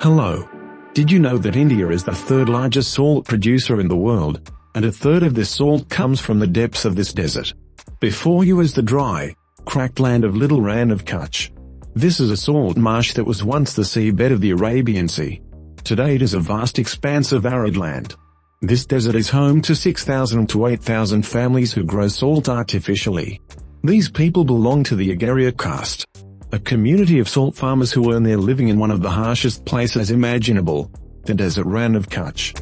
Hello. Did you know that India is the third largest salt producer in the world, and a third of this salt comes from the depths of this desert? Before you is the dry, cracked land of Little Rann of Kutch. This is a salt marsh that was once the seabed of the Arabian Sea. Today it is a vast expanse of arid land. This desert is home to 6,000 to 8,000 families who grow salt artificially. These people belong to the Agaria caste, a community of salt farmers who earn their living in one of the harshest places imaginable, the Little Rann of Kutch.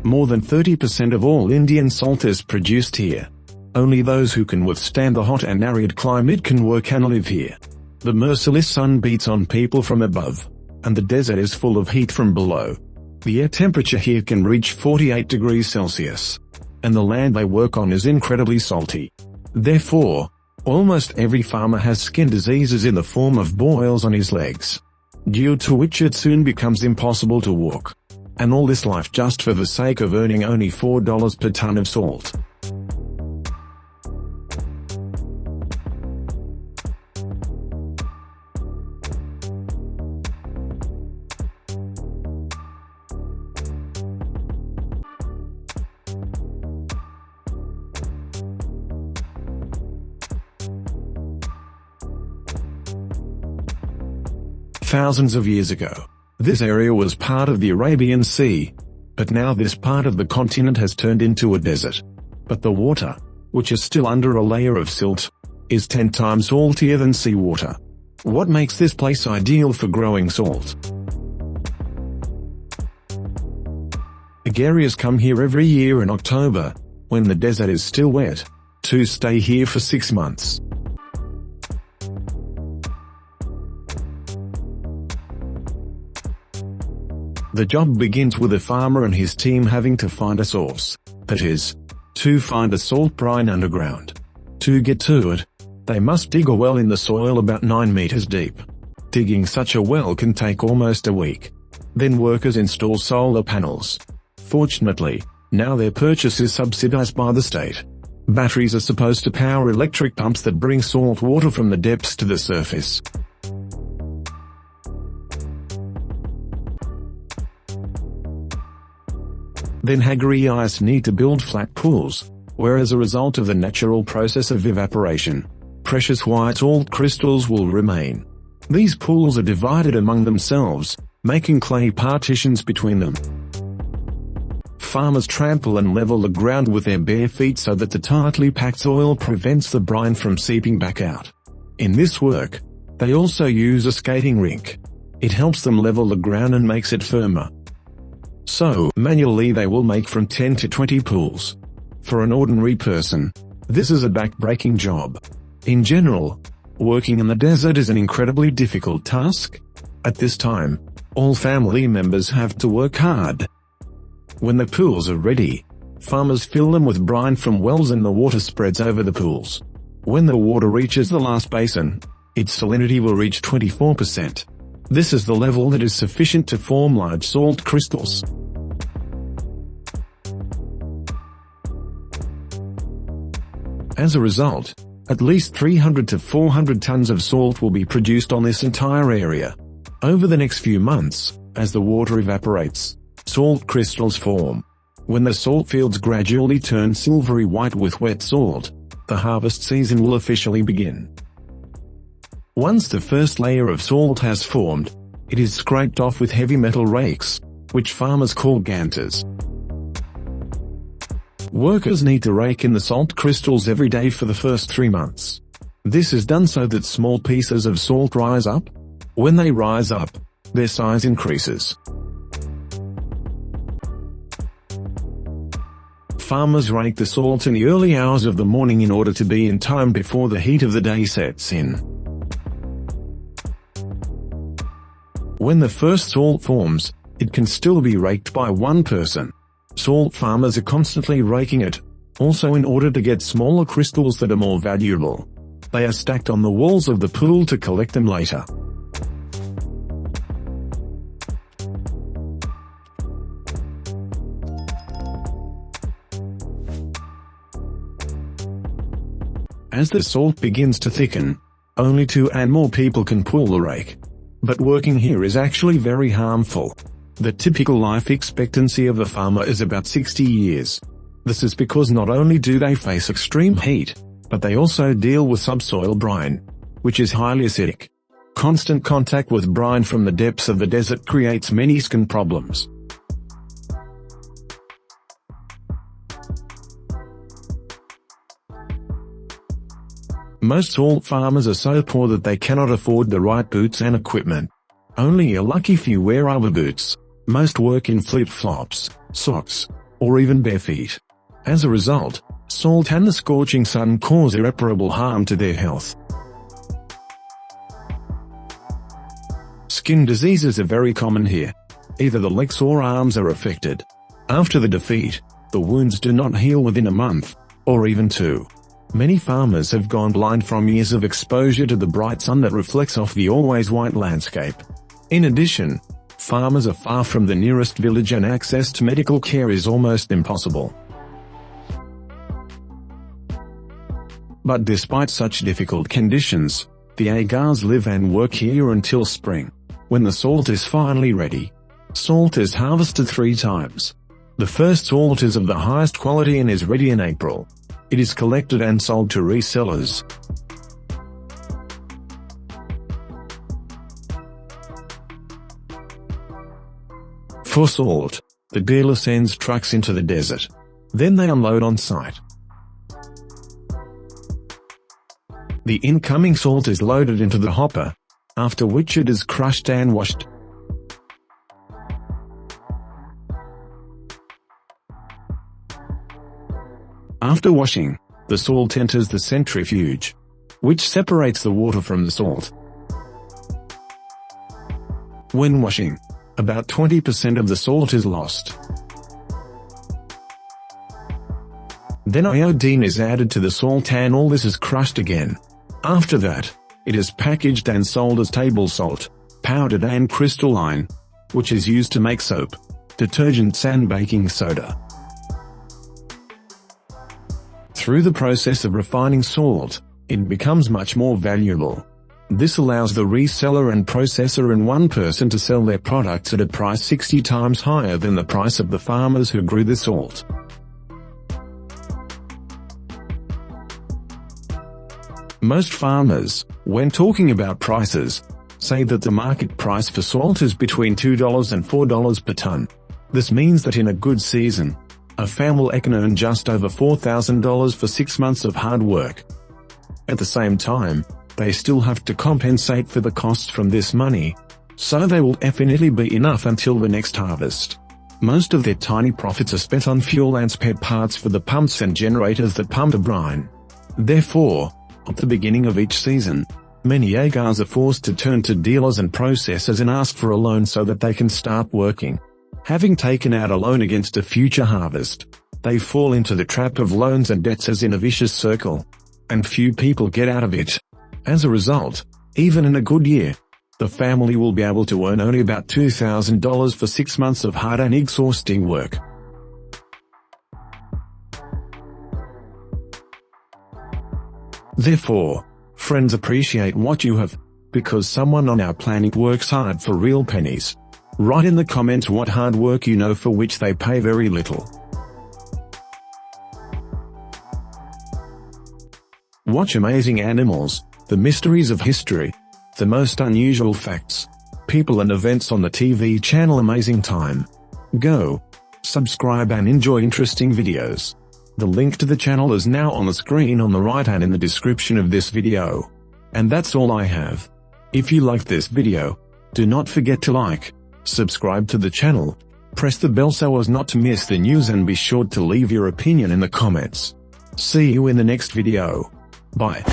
More than 30% of all Indian salt is produced here. Only those who can withstand the hot and arid climate can work and live here. The merciless sun beats on people from above, and the desert is full of heat from below. The air temperature here can reach 48 degrees Celsius, and the land they work on is incredibly salty. Therefore, almost every farmer has skin diseases in the form of boils on his legs, due to which it soon becomes impossible to walk. And all this life just for the sake of earning only $4 per ton of salt. Thousands of years ago, this area was part of the Arabian Sea, but now this part of the continent has turned into a desert. But the water, which is still under a layer of silt, is 10 times saltier than seawater. What makes this place ideal for growing salt? Agarias come here every year in October, when the desert is still wet, to stay here for 6 months. The job begins with a farmer and his team having to find a source, that is, to find a salt brine underground. To get to it, they must dig a well in the soil about 9 meters deep. Digging such a well can take almost a week. Then workers install solar panels. Fortunately, now their purchase is subsidized by the state. Batteries are supposed to power electric pumps that bring salt water from the depths to the surface. Then Agarias need to build flat pools, where as a result of the natural process of evaporation, precious white salt crystals will remain. These pools are divided among themselves, making clay partitions between them. Farmers trample and level the ground with their bare feet so that the tightly packed soil prevents the brine from seeping back out. In this work, they also use a skating rink. It helps them level the ground and makes it firmer. So, manually they will make from 10 to 20 pools. For an ordinary person, this is a back-breaking job. In general, working in the desert is an incredibly difficult task. At this time, all family members have to work hard. When the pools are ready, farmers fill them with brine from wells and the water spreads over the pools. When the water reaches the last basin, its salinity will reach 24%. This is the level that is sufficient to form large salt crystals. As a result, at least 300 to 400 tons of salt will be produced on this entire area. Over the next few months, as the water evaporates, salt crystals form. When the salt fields gradually turn silvery white with wet salt, the harvest season will officially begin. Once the first layer of salt has formed, it is scraped off with heavy metal rakes, which farmers call ganters. Workers need to rake in the salt crystals every day for the first 3 months. This is done so that small pieces of salt rise up. When they rise up, their size increases. Farmers rake the salt in the early hours of the morning in order to be in time before the heat of the day sets in. When the first salt forms, it can still be raked by one person. Salt farmers are constantly raking it, also in order to get smaller crystals that are more valuable. They are stacked on the walls of the pool to collect them later. As the salt begins to thicken, only 2 and more people can pull the rake. But working here is actually very harmful. The typical life expectancy of a farmer is about 60 years. This is because not only do they face extreme heat, but they also deal with subsoil brine, which is highly acidic. Constant contact with brine from the depths of the desert creates many skin problems. Most salt farmers are so poor that they cannot afford the right boots and equipment. Only a lucky few wear rubber boots. Most work in flip-flops, socks, or even bare feet. As a result, salt and the scorching sun cause irreparable harm to their health. Skin diseases are very common here. Either the legs or arms are affected. After the defeat, the wounds do not heal within a month, or even 2. Many farmers have gone blind from years of exposure to the bright sun that reflects off the always white landscape. In addition, farmers are far from the nearest village and access to medical care is almost impossible. But despite such difficult conditions, the Agars live and work here until spring, when the salt is finally ready. Salt is harvested 3 times. The first salt is of the highest quality and is ready in April. It is collected and sold to resellers. For salt, the dealer sends trucks into the desert. Then they unload on site. The incoming salt is loaded into the hopper, after which it is crushed and washed. After washing, the salt enters the centrifuge, which separates the water from the salt. When washing, about 20% of the salt is lost. Then iodine is added to the salt and all this is crushed again. After that, it is packaged and sold as table salt, powdered and crystalline, which is used to make soap, detergents and baking soda. Through the process of refining salt, it becomes much more valuable. This allows the reseller and processor in one person to sell their products at a price 60 times higher than the price of the farmers who grew the salt. Most farmers, when talking about prices, say that the market price for salt is between $2 and $4 per ton. This means that in a good season, a family can earn just over $4,000 for 6 months of hard work. At the same time, they still have to compensate for the costs from this money, so they will definitely be enough until the next harvest. Most of their tiny profits are spent on fuel and spare parts for the pumps and generators that pump the brine. Therefore, at the beginning of each season, many Agars are forced to turn to dealers and processors and ask for a loan so that they can start working. Having taken out a loan against a future harvest, they fall into the trap of loans and debts as in a vicious circle, and few people get out of it. As a result, even in a good year, the family will be able to earn only about $2,000 for 6 months of hard and exhausting work. Therefore, friends, appreciate what you have, because someone on our planet works hard for real pennies. Write in the comments what hard work you know for which they pay very little. Watch amazing animals, the mysteries of history, the most unusual facts, people and events on the TV channel Amazing Time. Go, subscribe and enjoy interesting videos. The link to the channel is now on the screen on the right and in the description of this video. And that's all I have. If you liked this video, do not forget to like, subscribe to the channel, press the bell so as not to miss the news and be sure to leave your opinion in the comments. See you in the next video. Bye.